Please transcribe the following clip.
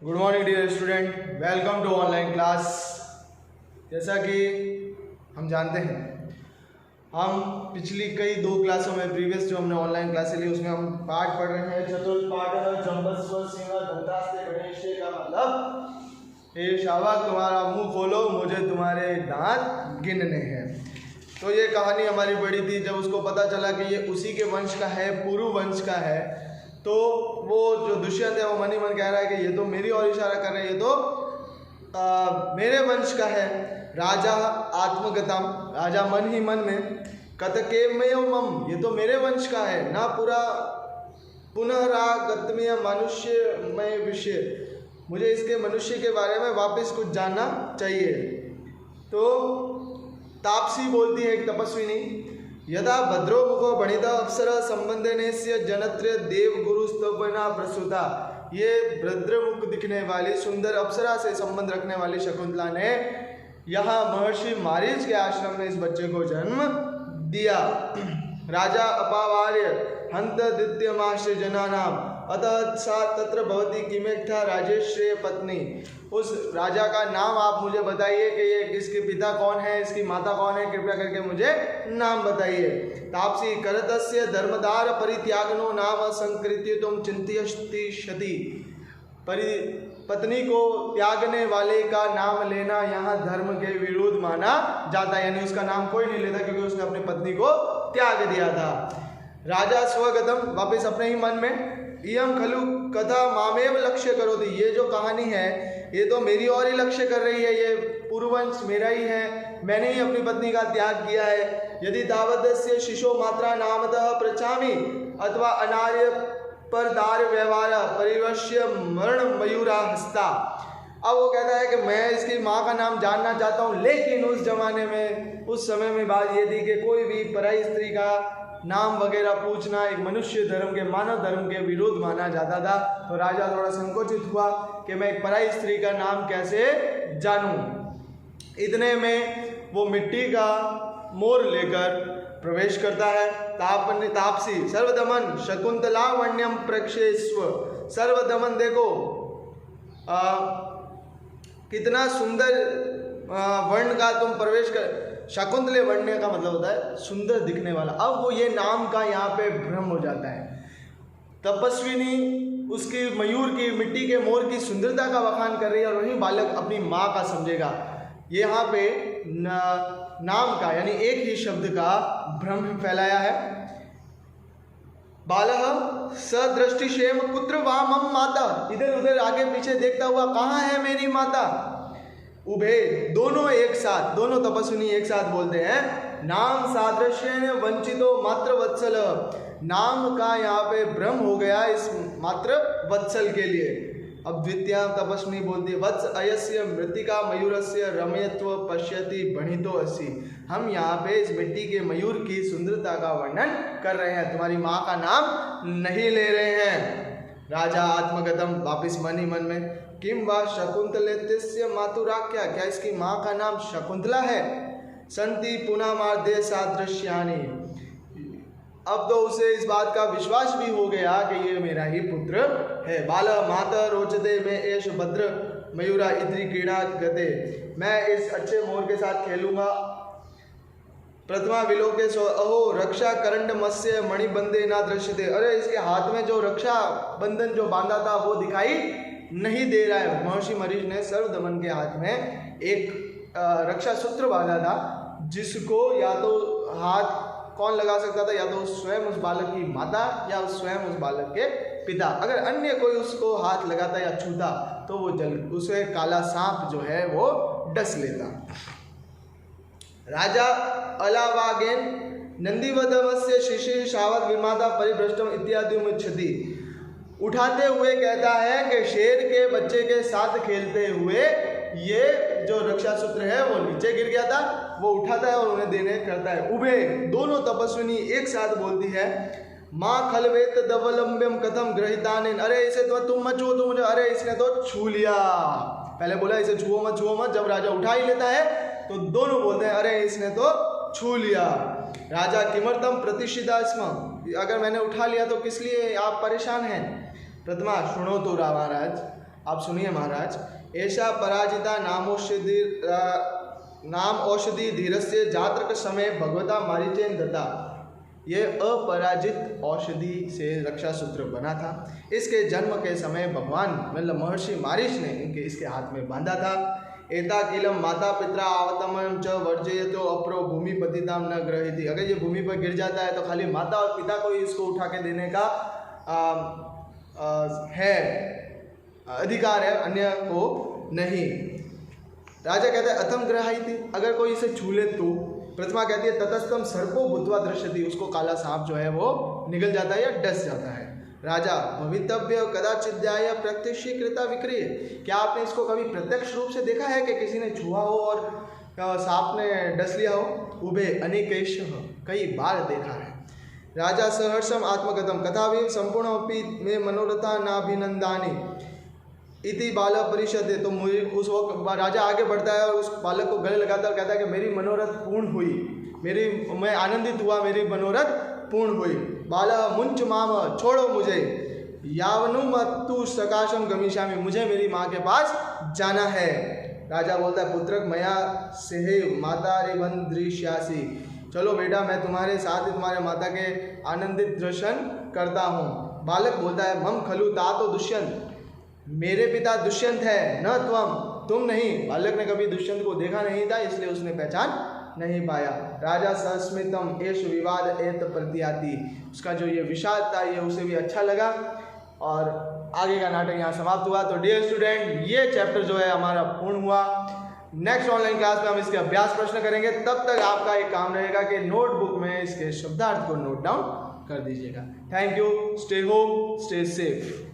Good morning dear student, welcome to online class. जैसा कि हम जानते हैं, हम पिछली कई दो क्लासों में प्रीवियस जो हमने ऑनलाइन क्लासें ली उसमें हम पाठ पढ़ रहे हैं। चतुर्पाठ जम्बस्व सीमा धंतास्ते गणेश का मतलब हे शावक तुम्हारा मुंह खोलो, मुझे तुम्हारे दांत गिनने हैं। तो ये कहानी हमारी बड़ी थी। जब उसको पता चला कि ये उसी के वंश का है, पुरु वंश का है, तो वो जो दुष्यंत है वो मन ही मन कह रहा है कि ये तो मेरी ओर इशारा कर रहे हैं, ये तो मेरे वंश का है। राजा आत्मगतम, राजा मन ही मन में कतकेमयमम, ये तो मेरे वंश का है ना, पूरा पुनरागतमय मनुष्यमय विषय, मुझे इसके मनुष्य के बारे में वापस कुछ जानना चाहिए। तो तापसी बोलती है, एक तपस्विनी, यदा भद्रो मुखो बणिता अप्सरा संबंधनेस्य जनत्र देव गुरु स्तवना प्रसूता। ये भद्रमुख दिखने वाली सुंदर अप्सरा से संबंध रखने वाली शकुंतला ने यहाँ महर्षि मारीच के आश्रम में इस बच्चे को जन्म दिया। राजा अपावार्य हंत दित्यमाश्रय जनानाम अतः सा तत्र भवती किमेक्था राजेश्रेय पत्नी। उस राजा का नाम आप मुझे बताइए कि ये इसके पिता कौन है, इसकी माता कौन है, कृपया करके मुझे नाम बताइए। तापसी करतस्य धर्मदार परित्यागनो नाम संकृत्य तुम चिंत्यस्ति शती। पत्नी को त्यागने वाले का नाम लेना यहाँ धर्म के विरुद्ध माना जाता है, यानी उसका नाम कोई नहीं लेता क्योंकि उसने अपनी पत्नी को त्याग दिया था। राजा स्वगतम, वापस अपने ही मन में, इयम खलु कथा मामेव लक्ष्य करो थी, ये जो कहानी है ये तो मेरी ओर ही लक्ष्य कर रही है, ये पूर्ववंश मेरा ही है, मैंने ही अपनी पत्नी का त्याग किया है। यदि तावदस्य शिशो मात्रा नामतः प्रचामी अथवा अनार्य पर दार व्यवहार परिवश्य मरण मयूरा हस्ता। अब वो कहता है कि मैं इसकी माँ का नाम जानना चाहता हूँ, लेकिन उस जमाने में, उस समय में बात ये थी कि कोई भी पराई स्त्री का नाम वगैरह पूछना एक मनुष्य धर्म के, मानव धर्म के विरुद्ध माना जाता था। तो राजा थोड़ा संकोचित हुआ कि मैं एक पराई स्त्री का नाम कैसे जानूं। इतने में वो मिट्टी का मोर लेकर प्रवेश करता है। तापसी सर्वदमन शकुंतलावण्यम प्रक्षेस्व। सर्वदमन देखो कितना सुंदर वर्ण का तुम प्रवेश कर। शकुंतले वर्ण का मतलब होता है सुंदर दिखने वाला। अब वो ये नाम का यहाँ पे भ्रम हो जाता है। तपस्विनी उसकी मयूर की, मिट्टी के मोर की सुंदरता का बखान कर रही है और वही बालक अपनी माँ का समझेगा। यहाँ पे नाम का यानी एक ही शब्द का भ्रम फैलाया है। बालह सदृष्टिशेम कुत्र वामम माता, इधर उधर आगे पीछे देखता हुआ, कहाँ है मेरी माता। उभे, दोनों एक साथ, दोनों तपस्विनी एक साथ बोलते हैं, नाम सादृश्य वंचितो मात्र वत्सल। नाम का यहाँ पे भ्रम हो गया इस मात्र वत्सल के लिए। अब द्वितीय तपस्विनी बोलती है, वत्स अयस्य मृतिका मयूरस्य रमयत्व पश्यति बणितो असि। हम यहाँ पे इस मिट्टी के मयूर की सुंदरता का वर्णन कर रहे हैं, तुम्हारी माँ का नाम नहीं ले रहे हैं। राजा आत्मगतम, वापिस मन ही मन में, किम वा शकुंतलेत्यस्य मातुराख्या, क्या इसकी माँ का नाम शकुंतला है। संति पुनः मार्दे सादृश्यानि। अब तो उसे इस बात का विश्वास भी हो गया कि ये मेरा ही पुत्र है। बाल माता रोचते में एष भद्र मयूरा इत्री क्रीड़ा गते, मैं इस अच्छे मोर के साथ खेलूंगा। प्रथमा विलोके सो अहो रक्षा करंड मत्स्य मणिबंदे ना दृश्यते। अरे इसके हाथ में जो रक्षा बंधन जो बांधा था वो दिखाई नहीं दे रहा है। महर्षि मरीच ने सर्वदमन के हाथ में एक रक्षा सूत्र बांधा था, जिसको या तो हाथ कौन लगा सकता था, या तो स्वयं उस बालक की माता या स्वयं उस बालक के पिता। अगर अन्य कोई उसको हाथ लगाता या छूता तो वो उसे काला सांप जो है वो डस लेता। राजा अलावागेन नंदीवधवस्य शिशि शावक विमाता परिभ्रष्टम इत्यादि मुच्छति। उठाते हुए कहता है कि शेर के बच्चे के साथ खेलते हुए ये जो रक्षा सूत्र है वो नीचे गिर गया था, वो उठाता है और उन्हें देने करता है। उभे, दोनों तपस्विनी एक साथ बोलती है, माँ खलवेत दवलंब्यम कथम ग्रहितानेन। अरे इसे तो तुम मत छुओ, तुम मुझे, अरे इसने तो छू लिया। पहले बोला इसे छुओ मत छुओ मत, जब राजा उठा ही लेता है तो दोनों बोलते हैं अरे इसने तो छू लिया। राजा किमर्थम प्रतिष्ठिता स्म, अगर मैंने उठा लिया तो किस लिए आप परेशान हैं। प्रथमा सुनो तो महाराज, आप सुनिए महाराज। ऐसा पराजिता नाम औषधि धीरस्य जातक समय भगवता मारीचेन दत्ता। ये अपराजित औषधि से रक्षा सूत्र बना था। इसके जन्म के समय भगवान मतलब महर्षि मारीच ने इसके हाथ में बांधा था। एता किलम माता पिता आवतम च वर्जयतो अप्रो भूमि पतिताम न ग्रहीति। अगर ये भूमि पर गिर जाता है तो खाली माता और पिता को ही इसको उठा के देने का है अधिकार है, अन्य को नहीं। राजा कहता है अथम ग्रहीति, अगर कोई इसे छू ले तो। प्रतिमा कहती है ततस्तम सर्पो भूत्वा दृश्यति, उसको काला सांप जो है वो निगल जाता है या डस जाता है। राजा भवितव्य कदाचिद्याय प्रत्यक्षीकृता विक्रिय, क्या आपने इसको कभी प्रत्यक्ष रूप से देखा है कि किसी ने छुआ हो और सांप ने डस लिया हो? उभे अनेकेश, कई बार देखा है। राजा सहर्षम आत्मगतम कथावीम संपूर्णमपि में मनोरथा नाभिनंदानी इति बालक परिषद। तो मुझे उस वक्त राजा आगे बढ़ता है और उस बालक को गले लगाता है और कहता है कि मेरी मनोरथ पूर्ण हुई, मैं आनंदित हुआ, मेरी मनोरथ पूर्ण हुई। बाला मुंच माम, छोड़ो मुझे। यावनु मतु सकाशम गमिष्यामि, मुझे मेरी माँ के पास जाना है। राजा बोलता है पुत्रक मया सेहे माता रिबंध्रिष्यासि, चलो बेटा मैं तुम्हारे साथ ही तुम्हारे माता के आनंदित दर्शन करता हूँ। बालक बोलता है मम खलु ता तो दुष्यंत, मेरे पिता दुष्यंत है, न तुम नहीं। बालक ने कभी दुष्यंत को देखा नहीं था, इसलिए उसने पहचान नहीं पाया। राजा सस्मितम एष विवाद एत प्रतियाति, उसका जो ये विषाद था ये उसे भी अच्छा लगा और आगे का नाटक यहाँ समाप्त हुआ। तो डियर स्टूडेंट, ये चैप्टर जो है हमारा पूर्ण हुआ। नेक्स्ट ऑनलाइन क्लास में हम इसके अभ्यास प्रश्न करेंगे। तब तक आपका एक काम रहेगा कि नोटबुक में इसके शब्दार्थ को नोट डाउन कर दीजिएगा। Thank you, stay home, stay safe.